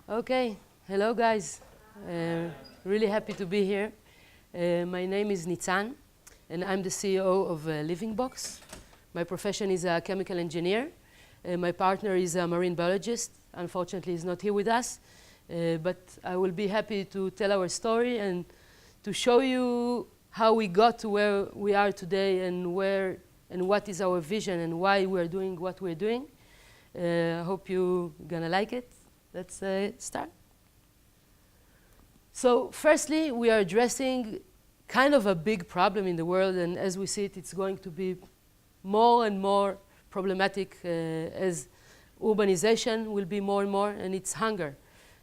Okay, hello guys. Really happy to be here. My name is Nitzan, and I'm the CEO of LivingBox. My profession is a chemical engineer. My partner is a marine biologist. Unfortunately, he's not here with us, but I will be happy to tell our story and to show you how we got to where we are today and what is our vision and why we're doing what we're doing. I hope you're gonna like it. Let's start. So firstly, we are addressing kind of a big problem in the world, and as we see it, it's going to be more and more problematic as urbanization will be more and more, and it's hunger.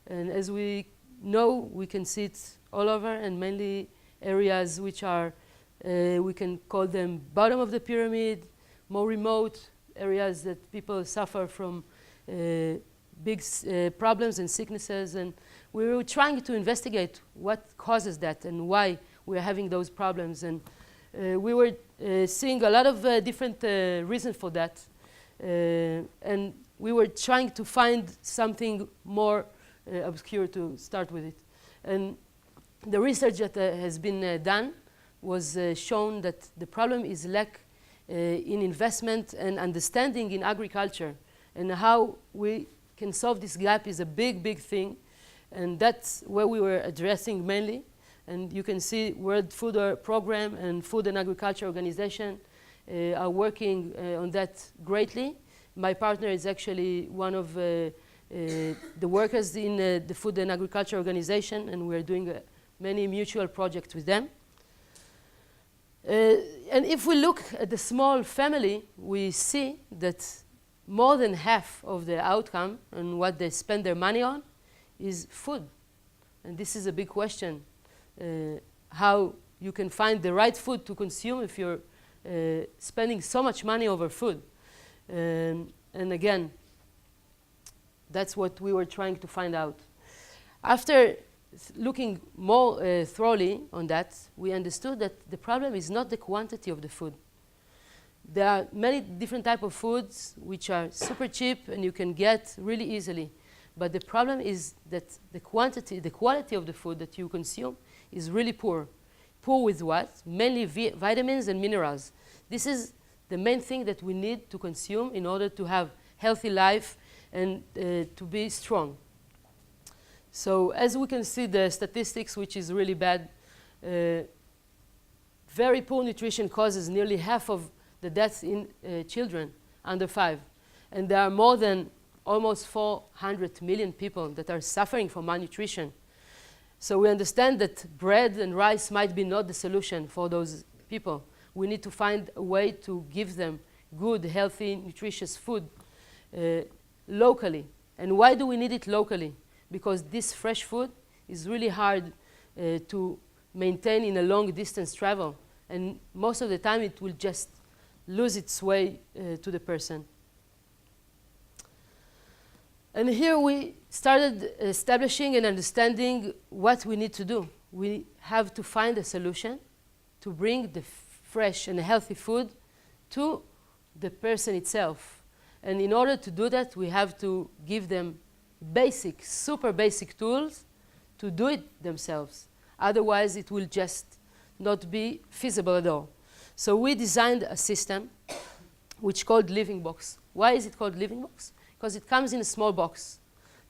And as we know, we can see it all over, and mainly areas which are, we can call them bottom of the pyramid, more remote areas that people suffer from big problems and sicknesses, and we were trying to investigate what causes that and why we're having those problems. And we were seeing a lot of different reasons for that. And we were trying to find something more obscure to start with it. And the research that has been done was shown that the problem is lack in investment and understanding in agriculture, and how we can solve this gap is a big, big thing. And that's where we were addressing mainly. And you can see World Food Program and Food and Agriculture Organization are working on that greatly. My partner is actually one of the workers in the Food and Agriculture Organization, and we're doing many mutual projects with them. And if we look at the small family, we see that more than half of the outcome and what they spend their money on is food. And this is a big question, how you can find the right food to consume if you're spending so much money over food. And again, that's what we were trying to find out. After looking more thoroughly on that, we understood that the problem is not the quantity of the food. There are many different types of foods which are super cheap and you can get really easily. But the problem is that the quality of the food that you consume is really poor. Poor with what? Mainly vitamins and minerals. This is the main thing that we need to consume in order to have healthy life and to be strong. So as we can see the statistics, which is really bad, very poor nutrition causes nearly half of the deaths in children under 5. And there are more than almost 400 million people that are suffering from malnutrition. So we understand that bread and rice might be not the solution for those people. We need to find a way to give them good, healthy, nutritious food locally. And why do we need it locally? Because this fresh food is really hard to maintain in a long distance travel. And most of the time it will just lose its way to the person. And here we started establishing and understanding what we need to do. We have to find a solution to bring the fresh and healthy food to the person itself. And in order to do that, we have to give them basic, super basic tools to do it themselves. Otherwise, it will just not be feasible at all. So we designed a system which called LivingBox. Why is it called LivingBox? Because it comes in a small box.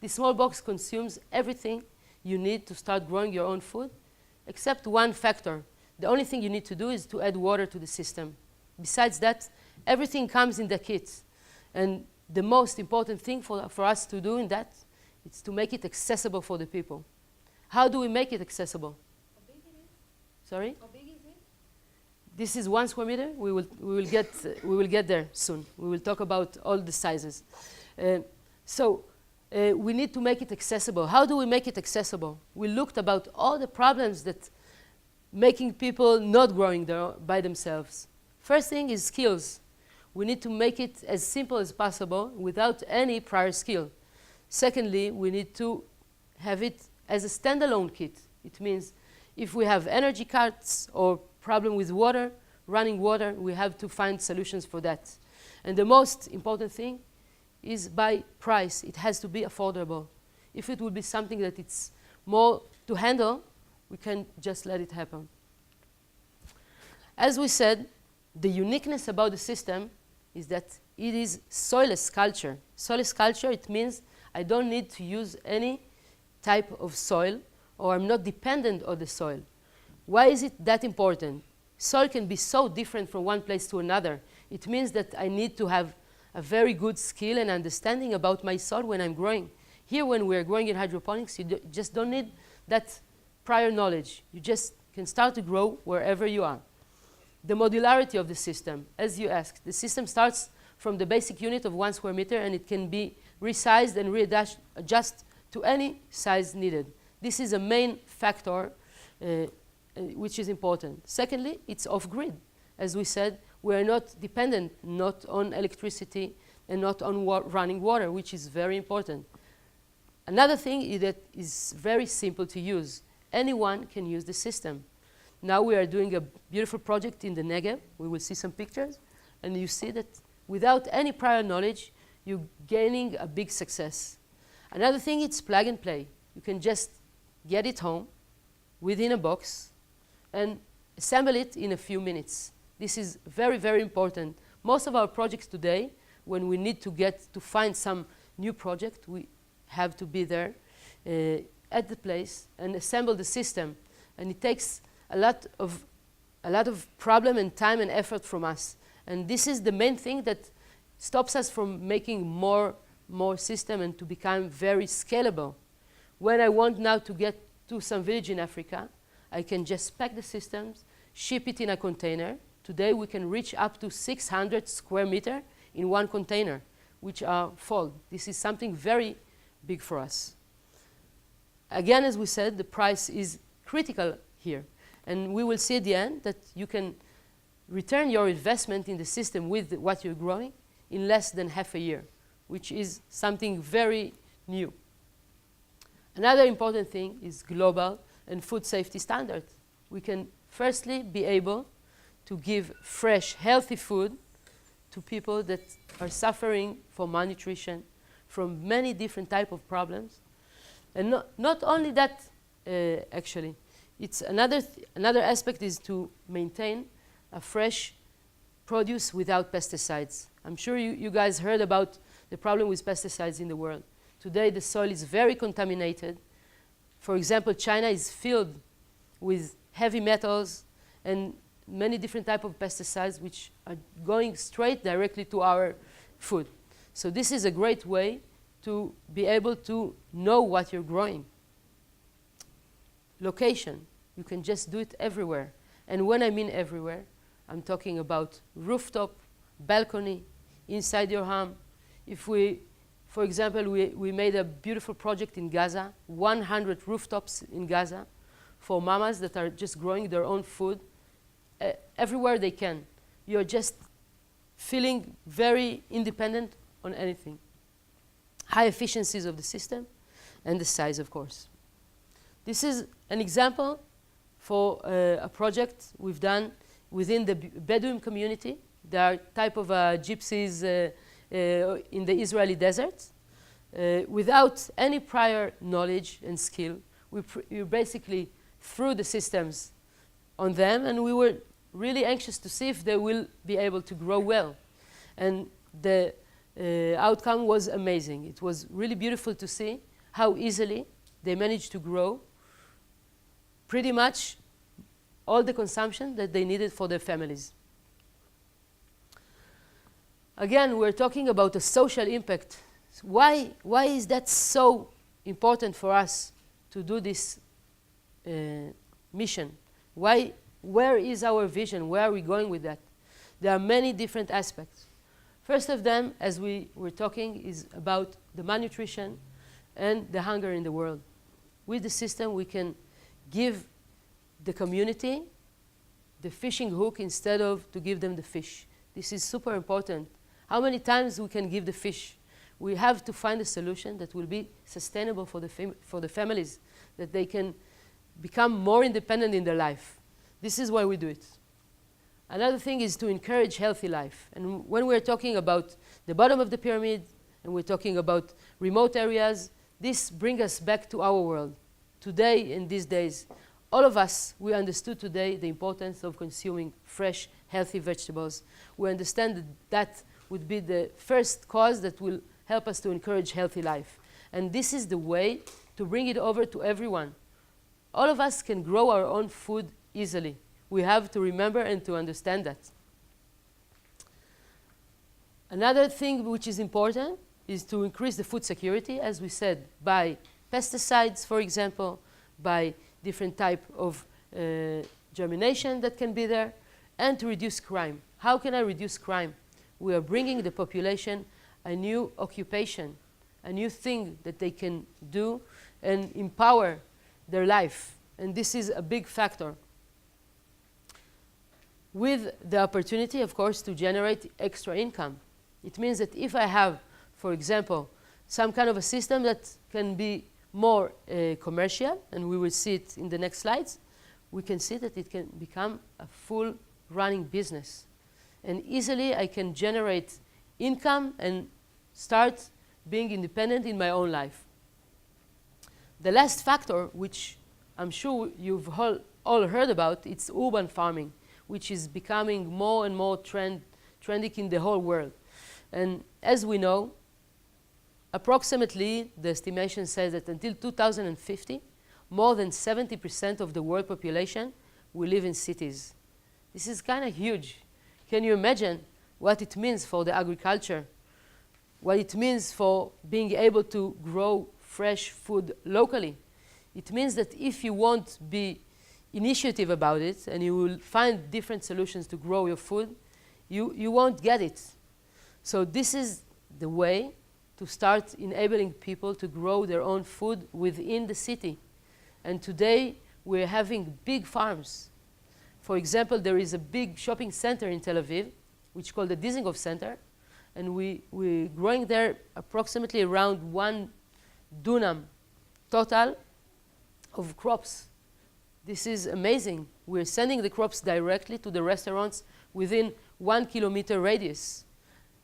This small box consumes everything you need to start growing your own food, except one factor. The only thing you need to do is to add water to the system. Besides that, everything comes in the kit. And the most important thing for us to do in that is to make it accessible for the people. How do we make it accessible? How big it is? Sorry? How big is it? This is 1 square meter. We will get there soon. We will talk about all the sizes. So we need to make it accessible. How do we make it accessible? We looked about all the problems that making people not growing by themselves. First thing is skills. We need to make it as simple as possible without any prior skill. Secondly, we need to have it as a standalone kit. It means if we have energy cuts or problem with water, running water, we have to find solutions for that. And the most important thing is by price. It has to be affordable. If it will be something that it's more to handle, we can just let it happen. As we said, the uniqueness about the system is that it is soilless culture. Soilless culture, it means I don't need to use any type of soil, or I'm not dependent on the soil. Why is it that important? Soil can be so different from one place to another. It means that I need to have a very good skill and understanding about my soil when I'm growing. Here, when we're growing in hydroponics, you just don't need that prior knowledge. You just can start to grow wherever you are. The modularity of the system, as you asked, the system starts from the basic unit of 1 square meter, and it can be resized and readjust to any size needed. This is a main factor which is important. Secondly, it's off-grid. As we said, we are not dependent, not on electricity and not on running water, which is very important. Another thing is that is very simple to use. Anyone can use the system. Now we are doing a beautiful project in the Negev. We will see some pictures, and you see that without any prior knowledge, you're gaining a big success. Another thing, it's plug and play. You can just get it home within a box and assemble it in a few minutes. This is very, very important. Most of our projects today, when we need to find some new project, we have to be there at the place and assemble the system. And it takes a lot of problem and time and effort from us. And this is the main thing that stops us from making more system and to become very scalable. When I want now to get to some village in Africa, I can just pack the systems, ship it in a container. Today we can reach up to 600 square meter in one container, which are full. This is something very big for us. Again, as we said, the price is critical here. And we will see at the end that you can return your investment in the system with what you're growing in less than half a year, which is something very new. Another important thing is global and food safety standards. We can firstly be able to give fresh, healthy food to people that are suffering from malnutrition, from many different types of problems. And not only that, actually. It's another aspect is to maintain a fresh produce without pesticides. I'm sure you guys heard about the problem with pesticides in the world. Today, the soil is very contaminated. For example, China is filled with heavy metals and many different types of pesticides which are going straight directly to our food. So this is a great way to be able to know what you're growing. Location. You can just do it everywhere. And when I mean everywhere, I'm talking about rooftop, balcony, inside your home. If we, for example, we made a beautiful project in Gaza, 100 rooftops in Gaza for mamas that are just growing their own food everywhere they can. You're just feeling very independent on anything. High efficiencies of the system and the size, of course. This is an example for a project we've done within the Bedouin community. They are type of gypsies in the Israeli desert. Without any prior knowledge and skill, we basically threw the systems on them, and we were really anxious to see if they will be able to grow well. And the outcome was amazing. It was really beautiful to see how easily they managed to grow pretty much all the consumption that they needed for their families. Again, we're talking about a social impact. Why is that so important for us to do this mission? Where is our vision? Where are we going with that? There are many different aspects. First of them, as we were talking, is about the malnutrition and the hunger in the world. With the system, we can give the community the fishing hook instead of to give them the fish. This is super important. How many times we can give the fish? We have to find a solution that will be sustainable for the families, that they can become more independent in their life. This is why we do it. Another thing is to encourage healthy life. And when we're talking about the bottom of the pyramid, and we're talking about remote areas, this brings us back to our world. Today, in these days, all of us, we understood today the importance of consuming fresh, healthy vegetables. We understand that that would be the first cause that will help us to encourage healthy life. And this is the way to bring it over to everyone. All of us can grow our own food easily. We have to remember and to understand that. Another thing which is important is to increase the food security, as we said, by pesticides, for example, by different type of germination that can be there, and to reduce crime. How can I reduce crime? We are bringing the population a new occupation, a new thing that they can do and empower their life. And this is a big factor. With the opportunity, of course, to generate extra income. It means that if I have, for example, some kind of a system that can be more commercial, and we will see it in the next slides, we can see that it can become a full running business. And easily I can generate income and start being independent in my own life. The last factor, which I'm sure you've all heard about, it's urban farming, which is becoming more and more trendy in the whole world. And as we know, approximately, the estimation says that until 2050, more than 70% of the world population will live in cities. This is kind of huge. Can you imagine what it means for the agriculture? What it means for being able to grow fresh food locally? It means that if you won't be initiative about it and you will find different solutions to grow your food, you won't get it. So this is the way to start enabling people to grow their own food within the city. And today we're having big farms. For example, there is a big shopping center in Tel Aviv, which is called the Dizengoff Center, and we're growing there approximately around 1 dunam total of crops. This is amazing. We're sending the crops directly to the restaurants within 1 kilometer radius.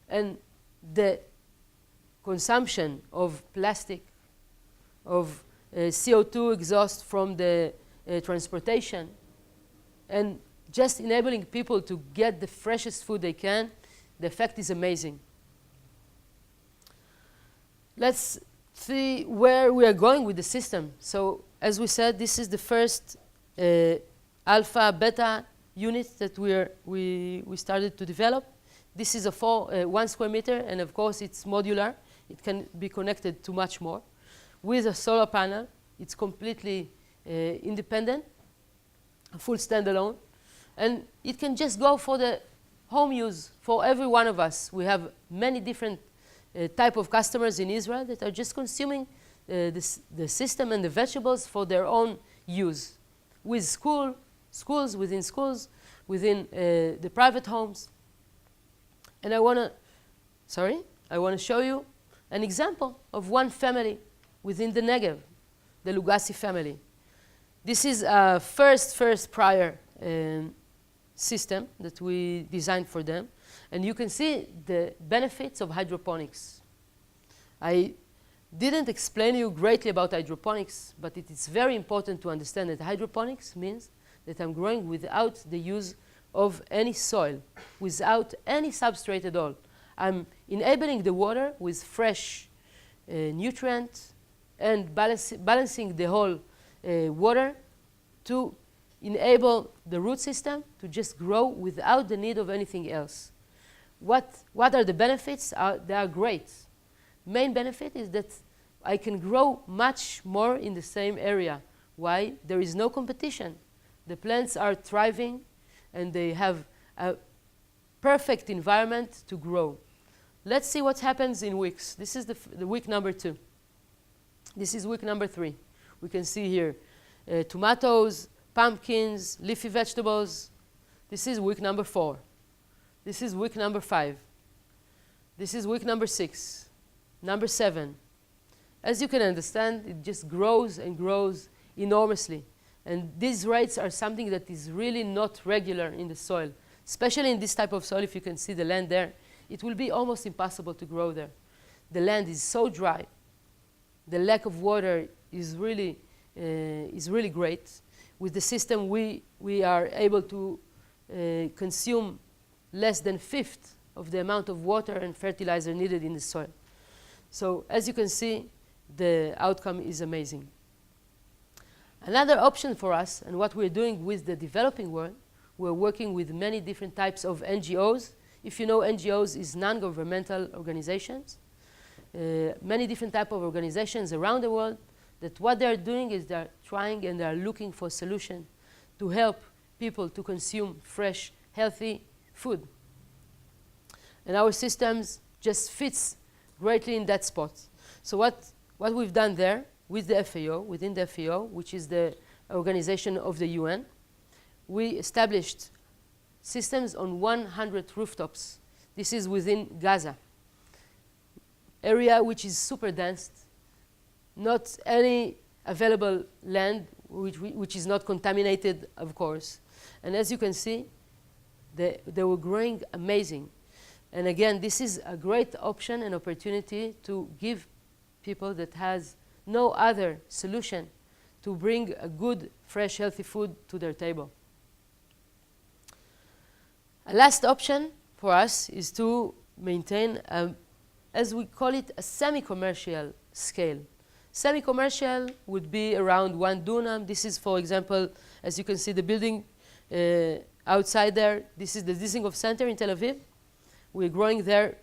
And the consumption of plastic, of CO2 exhaust from the transportation, and just enabling people to get the freshest food they can, the effect is amazing. Let's see where we are going with the system. So as we said, this is the first alpha beta unit that we started to develop. This is a 1 square meter, and of course it's modular. It can be connected to much more. With a solar panel, it's completely independent, a full standalone, and it can just go for the home use for every one of us. We have many different type of customers in Israel that are just consuming the system and the vegetables for their own use, with schools, within the private homes. And I want to show you an example of one family within the Negev, the Lugassi family. This is a first prior system that we designed for them. And you can see the benefits of hydroponics. I didn't explain to you greatly about hydroponics, but it is very important to understand that hydroponics means that I'm growing without the use of any soil, without any substrate at all. I'm enabling the water with fresh nutrients and balancing the whole water to enable the root system to just grow without the need of anything else. What are the benefits? They are great. Main benefit is that I can grow much more in the same area. Why? There is no competition. The plants are thriving and they have a perfect environment to grow. Let's see what happens in weeks. This is the week number 2. This is week number 3. We can see here tomatoes, pumpkins, leafy vegetables. This is week number 4. This is week number 5. This is week number 6, number 7. As you can understand, it just grows and grows enormously. And these rates are something that is really not regular in the soil. Especially in this type of soil, if you can see the land there, it will be almost impossible to grow there. The land is so dry. the lack of water is really great. With the system, we are able to consume less than 1/5 of the amount of water and fertilizer needed in the soil. So as you can see, the outcome is amazing. Another option for us, and what we're doing with the developing world, we're working with many different types of NGOs. If you know, NGOs is non-governmental organizations. Many different types of organizations around the world, that what they're doing is they're trying and they're looking for a solution to help people to consume fresh, healthy food. And our systems just fits greatly in that spot. So what we've done there with the FAO, within the FAO, which is the organization of the UN, we established systems on 100 rooftops. This is within Gaza, area which is super dense, not any available land which is not contaminated, of course. And as you can see, they were growing amazing. And again, this is a great option and opportunity to give people that has no other solution to bring a good, fresh, healthy food to their table. A last option for us is to maintain, as we call it, a semi-commercial scale. Semi-commercial would be around 1 dunam. This is, for example, as you can see, the building outside there. This is the Dizengoff Center in Tel Aviv. We're growing there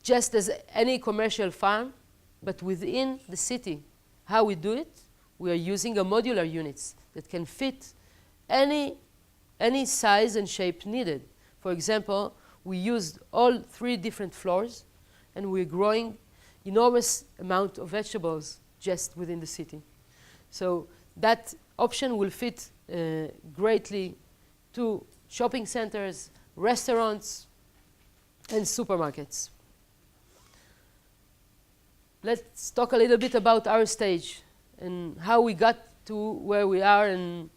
just as any commercial farm, but within the city. How we do it? We are using a modular units that can fit any size and shape needed. For example, we used all 3 different floors, and we're growing enormous amount of vegetables just within the city. So that option will fit greatly to shopping centers, restaurants, and supermarkets. Let's talk a little bit about our stage and how we got to where we are. And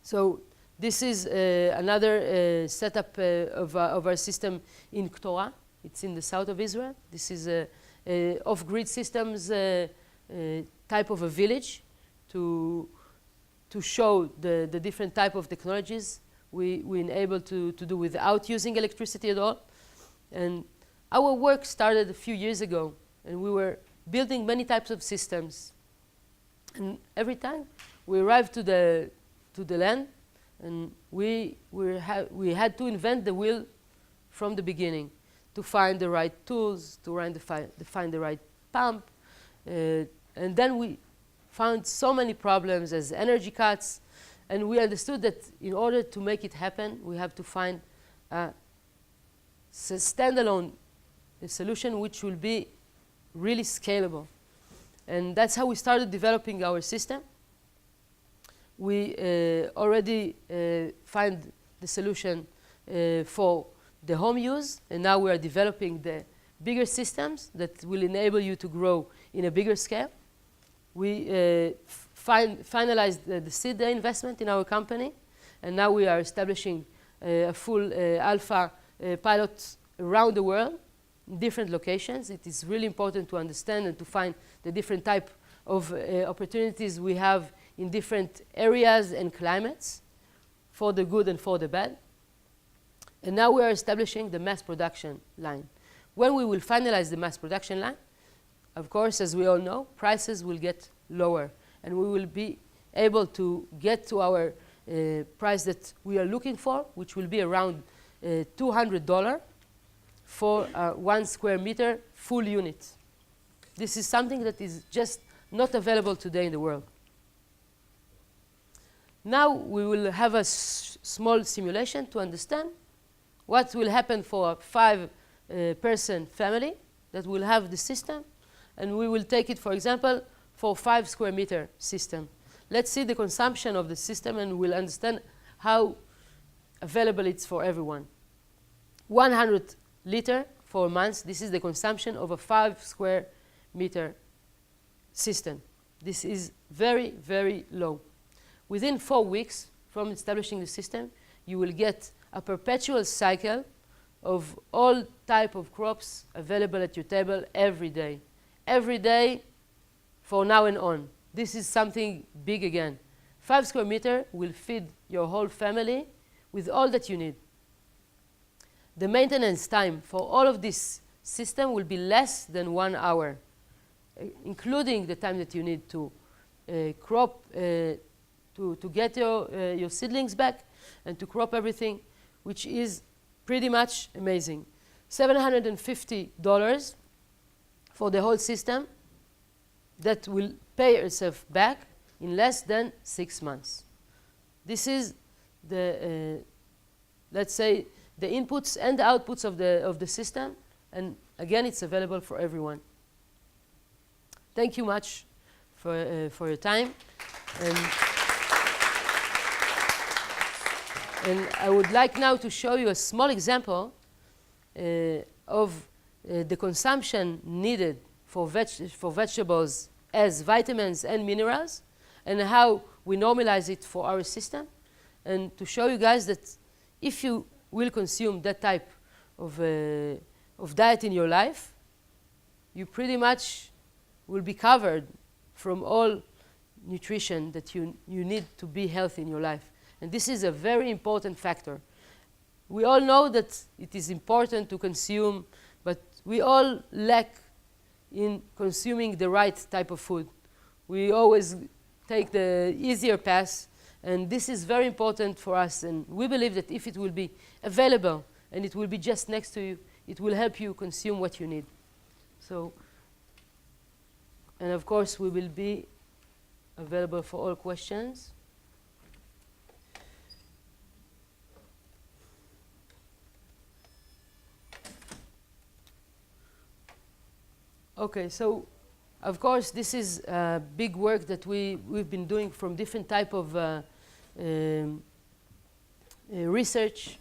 so this is another setup of our system in Ktora. It's in the south of Israel. This is a off-grid systems type of a village to show the different type of technologies we enable to do without using electricity at all. And our work started a few years ago, and we were building many types of systems. And every time we arrived to the land, and we had to invent the wheel from the beginning to find the right tools, to find the right pump. And then we found so many problems as energy cuts, and we understood that in order to make it happen, we have to find a standalone solution which will be really scalable. And that's how we started developing our system. We already find the solution for the home use, and now we are developing the bigger systems that will enable you to grow in a bigger scale. We finalized the seed investment in our company, and now we are establishing a full alpha pilot around the world in different locations. It is really important to understand and to find the different type of opportunities we have in different areas and climates, for the good and for the bad. And now we are establishing the mass production line. When we will finalize the mass production line, of course, as we all know, prices will get lower, and we will be able to get to our price that we are looking for, which will be around $200 for 1 square meter full unit. This is something that is just not available today in the world. Now we will have a small simulation to understand what will happen for a 5-person family that will have the system, and we will take it, for example, for 5 square meter system. Let's see the consumption of the system, and we'll understand how available it's for everyone. 100 liter for a month. This is the consumption of a 5 square meter system. This is very, very low. Within 4 weeks from establishing the system, you will get a perpetual cycle of all type of crops available at your table every day. every day for now and on. This is something big again. 5 square meter will feed your whole family with all that you need. The maintenance time for all of this system will be less than 1 hour, including the time that you need to crop, to get your seedlings back and to crop everything, which is pretty much amazing. $750 for the whole system that will pay itself back in less than 6 months. This is the, let's say, the inputs and the outputs of the system, and again, it's available for everyone. Thank you much for your time. And I would like now to show you a small example of the consumption needed for vegetables as vitamins and minerals, and how we normalize it for our system, and to show you guys that if you will consume that type of diet in your life, you pretty much will be covered from all nutrition that you need to be healthy in your life. And this is a very important factor. We all know that it is important to consume, but we all lack in consuming the right type of food. We always take the easier path, and this is very important for us. And we believe that if it will be available and it will be just next to you, it will help you consume what you need. So, and of course, we will be available for all questions. Okay, so of course this is big work that we've been doing from different type of research.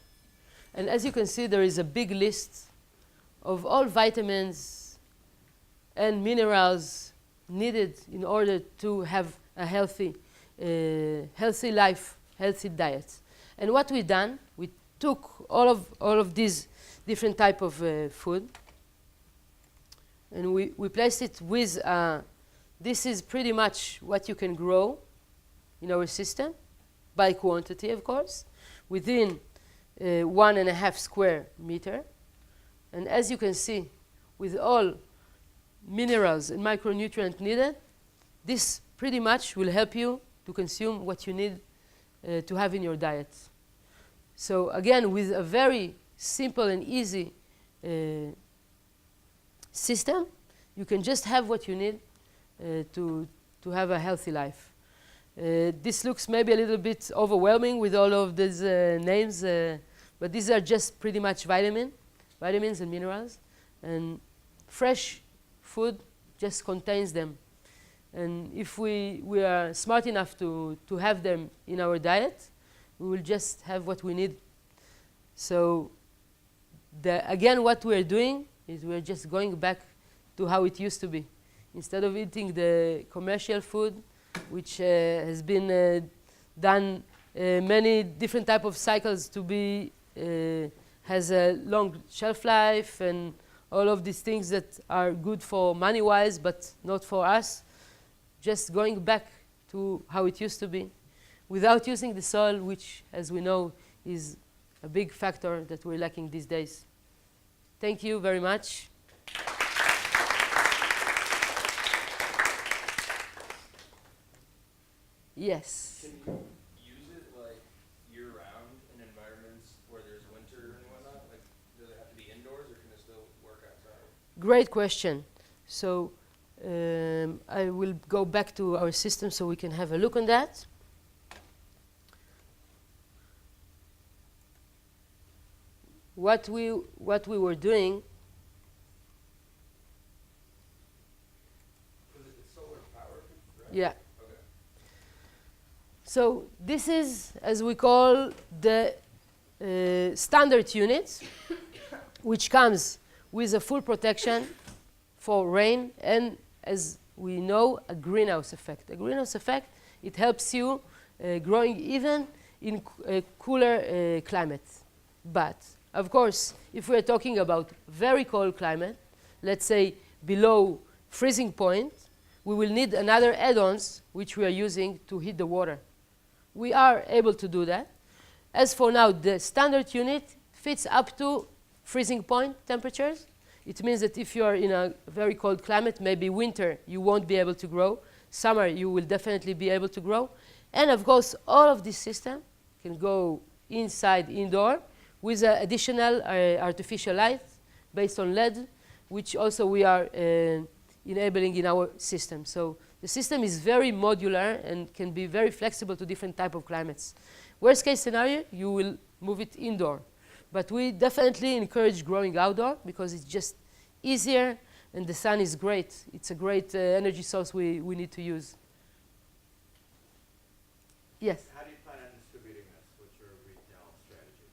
And as you can see, there is a big list of all vitamins and minerals needed in order to have a healthy life, healthy diet. And what we done, we took all of these different type of food, and we placed it with, this is pretty much what you can grow in our system, by quantity, of course, within 1.5 square meter. And as you can see, with all minerals and micronutrients needed, this pretty much will help you to consume what you need to have in your diet. So again, with a very simple and easy system, you can just have what you need to have a healthy life. This looks maybe a little bit overwhelming with all of these names, but these are just pretty much vitamins and minerals, and fresh food just contains them. And if we are smart enough to have them in our diet, we will just have what we need. So again, what we're doing is we're just going back to how it used to be. Instead of eating the commercial food, which has been done many different type of cycles to be, has a long shelf life and all of these things that are good for money-wise, but not for us, just going back to how it used to be, without using the soil, which, as we know, is a big factor that we're lacking these days. Thank you very much. Yes. Can you use it like year-round in environments where there's winter and whatnot? Like, does it have to be indoors, or can it still work outside? Great question. So I will go back to our system so we can have a look on that. What we were doing. It's solar powered, right? Yeah. Okay. So this is, as we call, the standard unit, which comes with a full protection for rain and, as we know, a greenhouse effect. A greenhouse effect, it helps you growing even in a cooler climate. But, of course, if we're talking about very cold climate, let's say below freezing point, we will need another add-ons which we are using to heat the water. We are able to do that. As for now, the standard unit fits up to freezing point temperatures. It means that if you are in a very cold climate, maybe winter, you won't be able to grow. Summer, you will definitely be able to grow. And of course, all of this system can go inside, indoor, with additional artificial light based on LED, which also we are enabling in our system. So the system is very modular and can be very flexible to different type of climates. Worst case scenario, you will move it indoor. But we definitely encourage growing outdoor because it's just easier and the sun is great. It's a great energy source we need to use. Yes? How do you plan on distributing this? What's your retail strategy?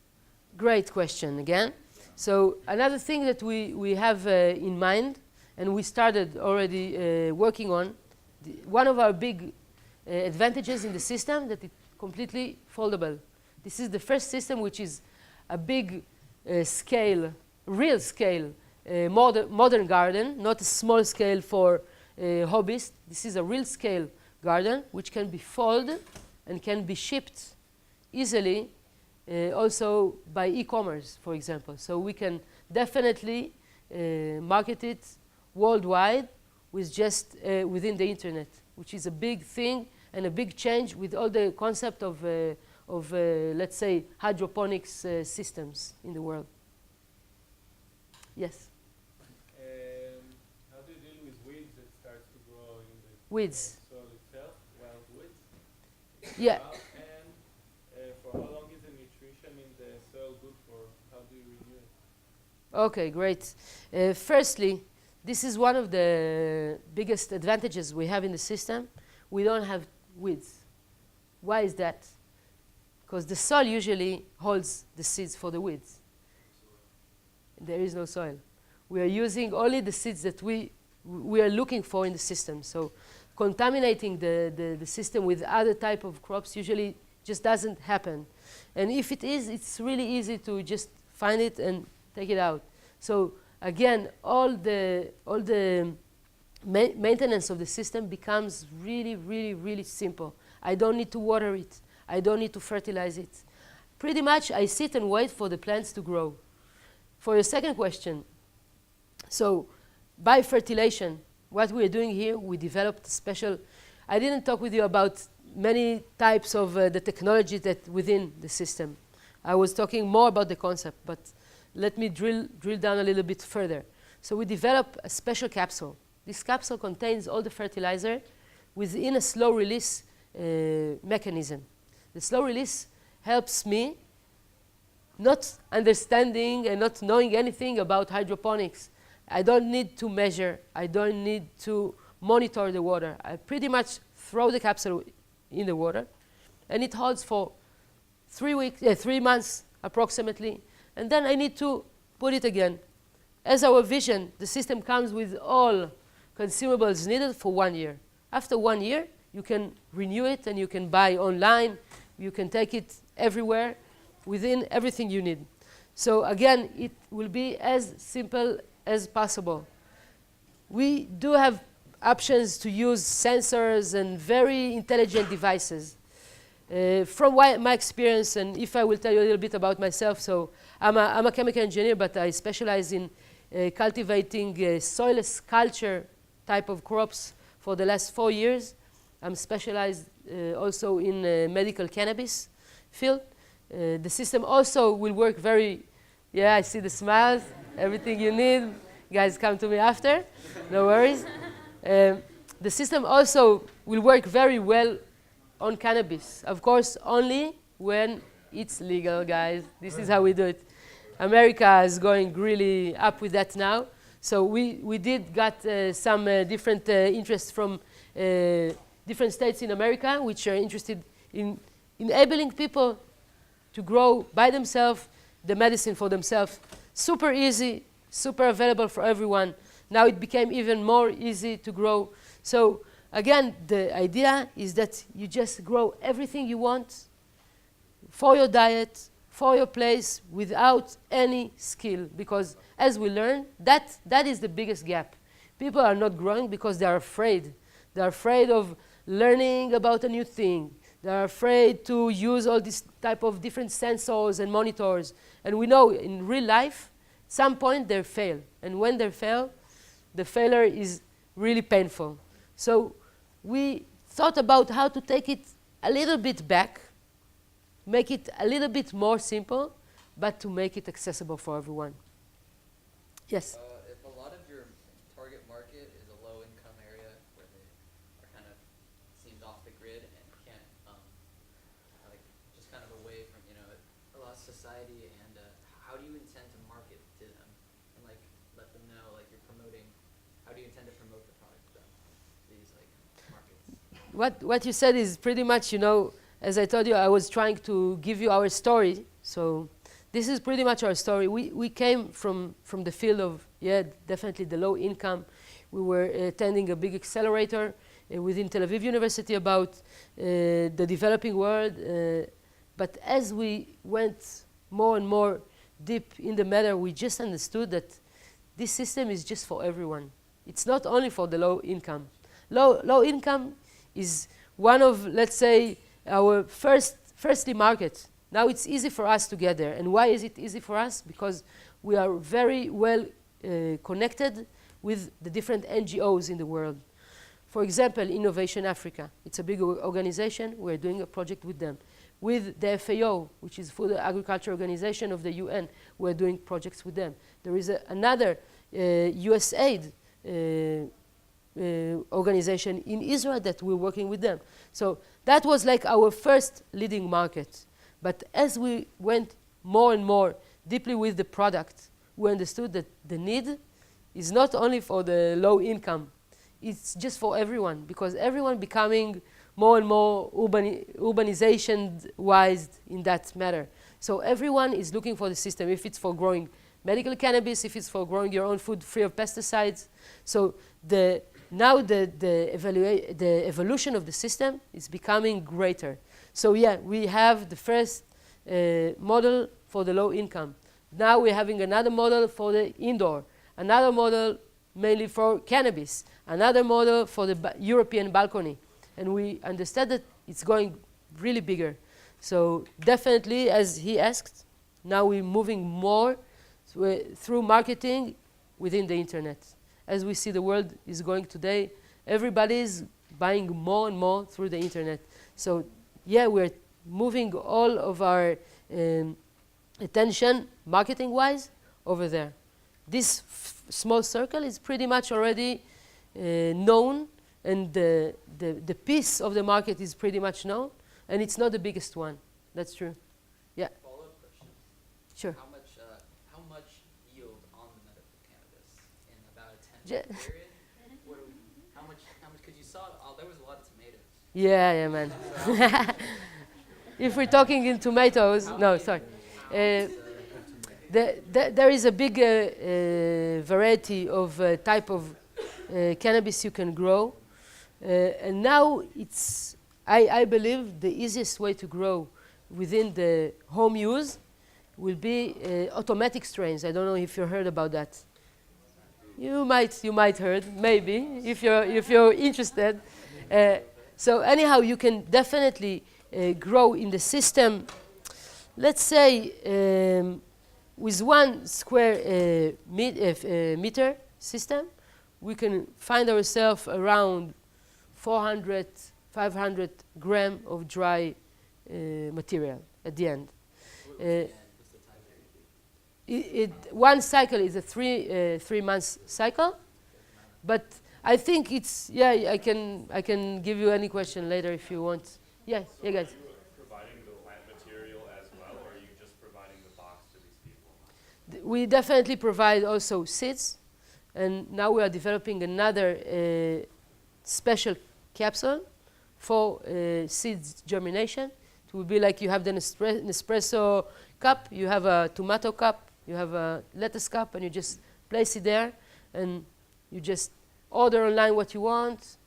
Great question again. So another thing that we have in mind, and we started already working on, one of our big advantages in the system that it's completely foldable. This is the first system which is a big scale, real scale, modern garden, not a small scale for hobbyists. This is a real scale garden which can be folded and can be shipped easily also by e-commerce, for example. So we can definitely market it worldwide with just within the internet, which is a big thing and a big change with all the concept of let's say, hydroponics systems in the world. Yes? How do you deal with weeds that starts to grow in the Weeds. soil itself, wild weeds? Yeah. And for how long is the nutrition in the soil good for? How do you renew it? Okay, great. Firstly, this is one of the biggest advantages we have in the system. We don't have weeds. Why is that? Because the soil usually holds the seeds for the weeds. There is no soil. We are using only the seeds that we are looking for in the system. So contaminating the system with other type of crops usually just doesn't happen. And if it is, it's really easy to just find it and take it out. So again, all the maintenance of the system becomes really, really, really simple. I don't need to water it. I don't need to fertilize it. Pretty much, I sit and wait for the plants to grow. For your second question, so by fertilization, what we're doing here, we developed special, I didn't talk with you about many types of the technology that within the system. I was talking more about the concept, but let me drill down a little bit further. So we developed a special capsule. This capsule contains all the fertilizer within a slow release mechanism. The slow release helps me not understanding and not knowing anything about hydroponics. I don't need to measure. I don't need to monitor the water. I pretty much throw the capsule in the water, and it holds for 3 months approximately, and then I need to put it again. As our vision, the system comes with all consumables needed for 1 year. After 1 year, you can renew it and you can buy online. You can take it everywhere within everything you need. So again, it will be as simple as possible. We do have options to use sensors and very intelligent devices. From my experience, and if I will tell you a little bit about myself, so I'm a chemical engineer, but I specialize in cultivating soilless culture type of crops for the last 4 years. I'm specialized also in medical cannabis field. The system also will work very, I see the smiles, everything you need. Guys, come to me after, no worries. The system also will work very well on cannabis. Of course, only when it's legal, guys. This is how we do it. America is going really up with that now. So we did got some different interests from different states in America, which are interested in enabling people to grow by themselves the medicine for themselves. Super easy, super available for everyone. Now it became even more easy to grow. So again, the idea is that you just grow everything you want for your diet, for your place, without any skill. Because as we learn, that is the biggest gap. People are not growing because they are afraid. They are afraid of learning about a new thing. They are afraid to use all this type of different sensors and monitors. And we know in real life, some point they fail. And when they fail, the failure is really painful. So we thought about how to take it a little bit back, make it a little bit more simple, but to make it accessible for everyone. Yes? If a lot of your target market is a low-income area where they are kind of seemed off the grid and can't, like, just kind of away from, a lot of society, and how do you intend to market to them and, like, let them know, like, you're promoting, how do you intend to promote the product to them, these, like, markets? What you said is pretty much, as I told you, I was trying to give you our story. So this is pretty much our story. We came from the field of, definitely the low income. We were attending a big accelerator within Tel Aviv University about the developing world. But as we went more and more deep in the matter, we just understood that this system is just for everyone. It's not only for the low income. Low income is one of, let's say, our firstly market. Now it's easy for us to get there. And why is it easy for us? Because we are very well connected with the different NGOs in the world. For example, Innovation Africa. It's a big organization. We're doing a project with them. With the FAO, which is Food and Agriculture Organization of the UN, we're doing projects with them. There is another USAID organization in Israel that we're working with them. So that was like our first leading market. But as we went more and more deeply with the product, we understood that the need is not only for the low income, it's just for everyone, because everyone becoming more and more urbanization-wise in that matter. So everyone is looking for the system, if it's for growing medical cannabis, if it's for growing your own food free of pesticides. So now the evolution of the system is becoming greater. So we have the first model for the low income. Now we're having another model for the indoor, another model mainly for cannabis, another model for the European balcony. And we understand that it's going really bigger. So definitely, as he asked, now we're moving more through marketing within the internet. As we see the world is going today, everybody is buying more and more through the internet. So we're moving all of our attention, marketing-wise, over there. This small circle is pretty much already known, and the piece of the market is pretty much known, and it's not the biggest one. That's true. Yeah. Follow-up question. Sure. How much yield on the medical cannabis in about a 10-year period? How much? Because you saw there was a lot of tomatoes. Yeah, man. If we're talking in tomatoes, no, sorry. There is a big variety of type of cannabis you can grow. And now it's, I believe, the easiest way to grow within the home use will be automatic strains. I don't know if you heard about that. You might heard, maybe, if you're interested. So anyhow, you can definitely grow in the system. Let's say with 1 square meter system, we can find ourselves around 400, 500 grams of dry material at the end. One cycle is a 3 months cycle, but I think it's, I can give you any question later if you want. Yeah, guys. Are you providing the plant material as well, or are you just providing the box to these people? We definitely provide also seeds, and now we are developing another special capsule for seeds germination. It will be like you have the Nespresso cup, you have a tomato cup, you have a lettuce cup, and you just place it there, and you just order online what you want,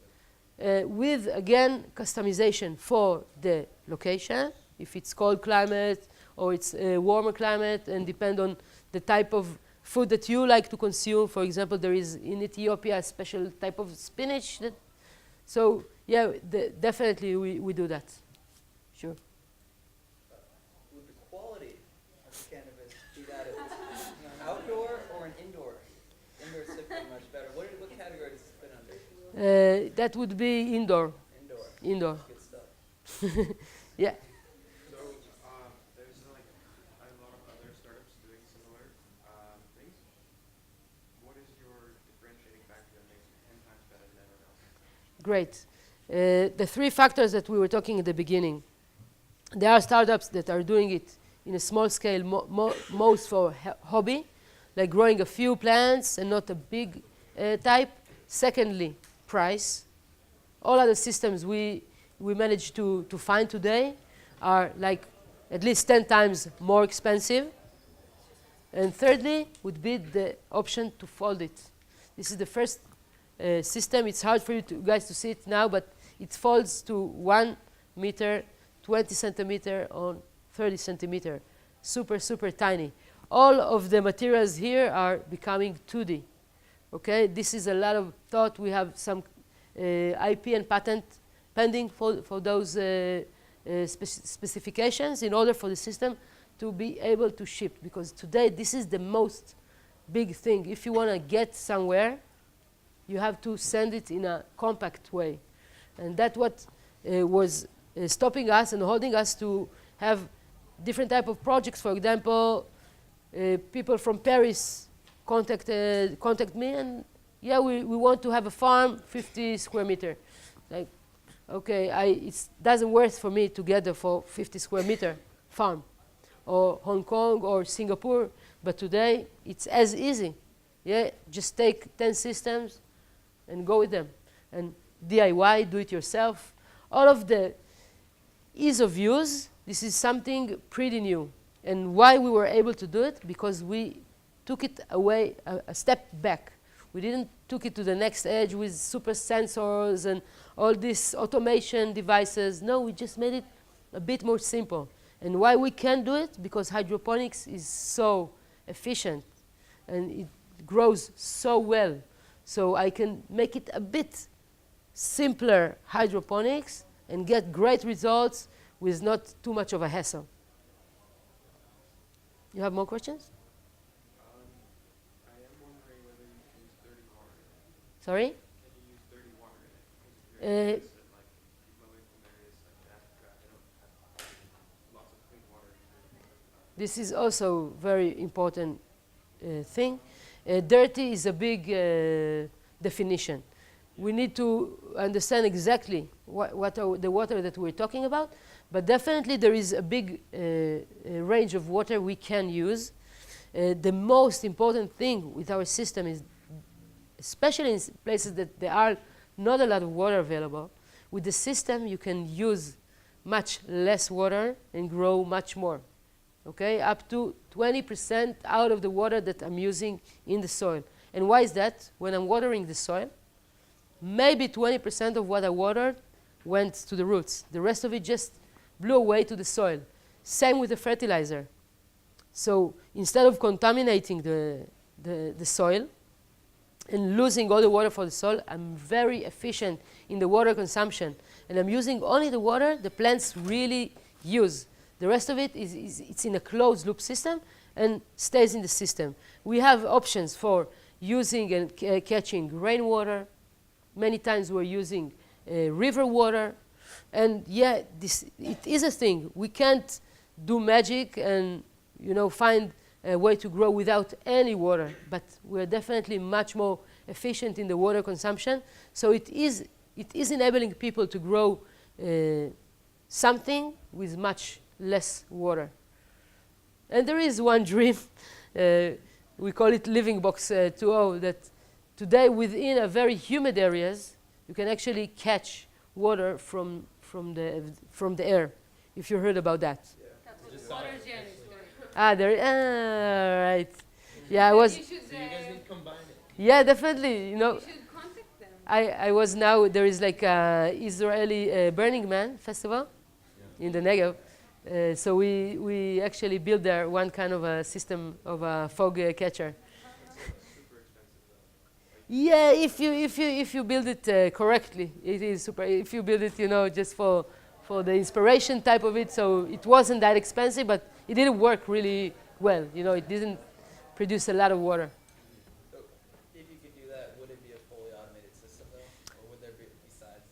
with, again, customization for the location, if it's cold climate or it's a warmer climate, and depend on the type of food that you like to consume. For example, there is in Ethiopia a special type of spinach. So yeah, definitely we do that. Sure. Would the quality of the cannabis be that of an outdoor or an indoor? Indoor typically much better. What category does it fit under? That would be indoor. Indoor. Indoor. Good stuff. Yeah. So there's like a lot of other startups doing similar things. What is your differentiating factor that makes it 10 times better than everyone else? Great. The three factors that we were talking at the beginning. There are startups that are doing it in a small scale, most for hobby, like growing a few plants and not a big type. Secondly, price. All other systems we managed to find today are like at least 10 times more expensive. And thirdly would be the option to fold it. This is the first system. It's hard for you guys to see it now, but it folds to 1 meter, 20 centimeter on 30 centimeter. Super, super tiny. All of the materials here are becoming 2D. Okay, this is a lot of thought. We have some IP and patent pending for those specifications in order for the system to be able to ship. Because today, this is the most big thing. If you want to get somewhere, you have to send it in a compact way. And that's what was stopping us and holding us to have different type of projects. For example, people from Paris contact me and yeah, we want to have a farm, 50 square meter. Like, okay, it doesn't work for me to gather for 50 square meter farm, or Hong Kong or Singapore, but today it's as easy. Yeah, just take 10 systems and go with them. And DIY, do it yourself. All of the ease of use, this is something pretty new. And why we were able to do it? Because we took it away a step back. We didn't took it to the next edge with super sensors and all these automation devices. No, we just made it a bit more simple. And why we can do it? Because hydroponics is so efficient and it grows so well. So I can make it a bit simpler hydroponics and get great results with not too much of a hassle. You have more questions? I am wondering whether you can use dirty water. Sorry? Can you use dirty water in it? Because if you're Uh, like people away from areas like Africa, they don't have lots of clean water. This is also very important thing. Dirty is a big definition. We need to understand exactly what are the water that we're talking about, but definitely there is a big range of water we can use. The most important thing with our system is, especially in places that there are not a lot of water available, with the system you can use much less water and grow much more. Okay, up to 20% out of the water that I'm using in the soil. And why is that? When I'm watering the soil, maybe 20% of what I watered went to the roots. The rest of it just blew away to the soil. Same with the fertilizer. So instead of contaminating the soil and losing all the water for the soil, I'm very efficient in the water consumption. And I'm using only the water the plants really use. The rest of it it's in a closed loop system and stays in the system. We have options for using and catching rainwater. Many times we're using river water. And yeah, it is a thing. We can't do magic and find a way to grow without any water, but we're definitely much more efficient in the water consumption. So it is enabling people to grow something with much less water. And there is one dream, we call it LivingBox 2.0, that today within a very humid areas, you can actually catch water from the air, if you heard about that. Right. Yeah, I was. So you guys need to combine it. Yeah, definitely. You should contact them. I was now, there is like a Israeli Burning Man festival in the Negev. So we actually built there one kind of a system of a fog catcher. Yeah, if you build it correctly, it is super. If you build it, just for the inspiration type of it, so it wasn't that expensive, but it didn't work really well. It didn't produce a lot of water. So if you could do that, would it be a fully automated system though? Or would there be, besides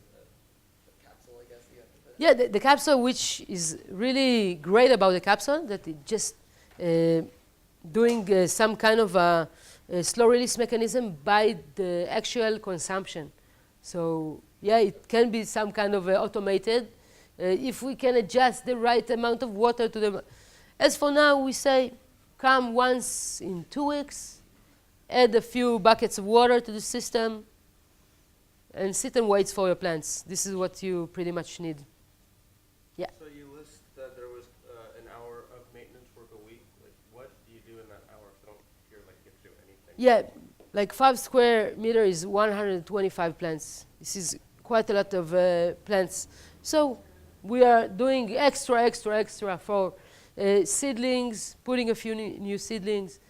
the capsule, I guess, you have to put in? Yeah, the capsule, which is really great about the capsule, that it just doing some kind of a slow release mechanism by the actual consumption. So yeah, it can be some kind of automated. If we can adjust the right amount of water to the... As for now, we say come once in 2 weeks, add a few buckets of water to the system, and sit and wait for your plants. This is what you pretty much need. Yeah. So you list that there was an hour of maintenance work a week. Like, what do you do in that hour? If you don't hear like you have to do anything. Yeah, like 5 square meter is 125 plants. This is quite a lot of plants. So we are doing extra for seedlings, putting a few new seedlings,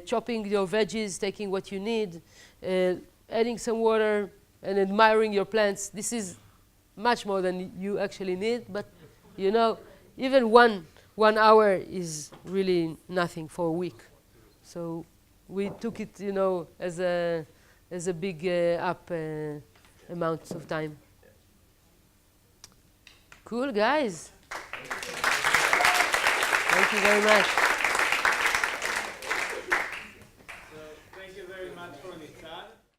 chopping your veggies, taking what you need, adding some water, and admiring your plants. This is much more than you actually need, but even one hour is really nothing for a week. So we took it, as a big up amount of time. Cool, guys. Thank you very much.